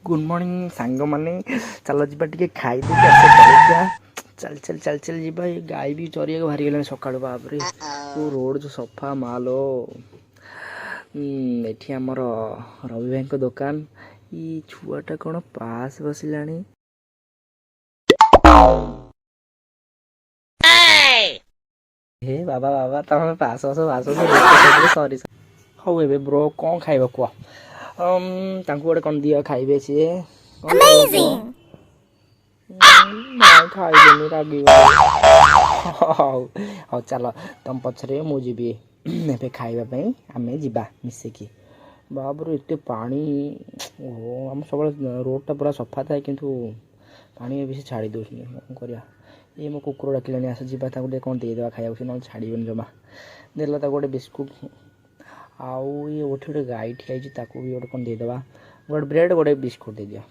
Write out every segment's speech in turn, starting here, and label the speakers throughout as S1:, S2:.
S1: Good morning सांग माने चल जा टे खाई चल चल चल चल जी गाय भी चरिया बाहरी गलानी सका बाबरे वो रोड जो सफा मालो एठी आमर रवि भाई को दुकान ये छुआटा कौन पास बसिला हे बाबा बाबा तुम पास बस पास सरी हौ ए ब्रो कौन खाइबा कह गोटे कौन दिया खाइबे सी खाइदेनी रागी हौ चल तुम पछरे मुझे ए खाइबा आम जा मिसिकी बाबू एत पानी ओहो आम सब रोडटा पूरा सफा थाए किंतु पानी बेसी छाड़ी दौर कौन कर ये मो कुकुर डाकिलानी आस जा कौन देदेवा खाया ना छाड़न जमा देला गोटे बिस्कुट आउ ये गोटे गोटे गाई ठिया भी गोटे कौन देदेवा गोटे ब्रेड गोटे बिस्कुट दे दिया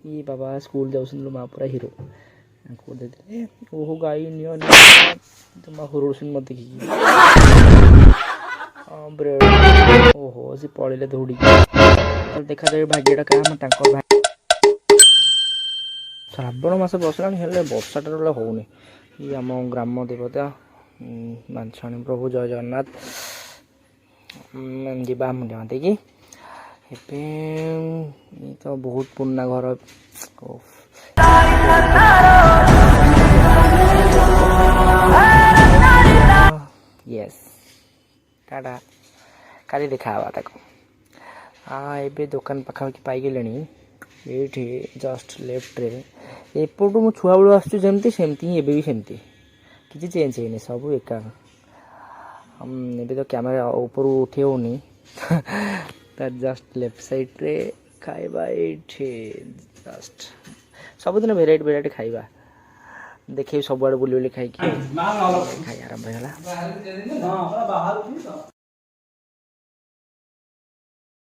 S1: ये बाबा स्कूल जाऊँ माँ पूरा हिरो दे ओहो गाई नियो जमा हुरुसन मत देखिए ब्रेड ओहो से पड़े दौड़ी देखा जाए भाग्यटा क्या श्रावण मास बसला वर्षाटा होनी ये आम ग्राम देवता मानछाणी प्रभु जय जगन्नाथ जीवा मुझे कि तो बहुत पुराना घर यस टाटा काली देखा हाँ ये दुकान पाखापाखि पाईगले ये जस्ट लेफ्ट रे एपटू मो छुआ बेलू आसमती सेमती भी सेमती किसी चेंज है सब एका तो कैमेरा ऊपर उठे होनी तार जस्ट लेफ्ट साइड रे खाइबा जस्ट सबुदिन भेराइटी भेराइटी खाइबा देखे सब आड़े बुली बुली खाई आरंभ है।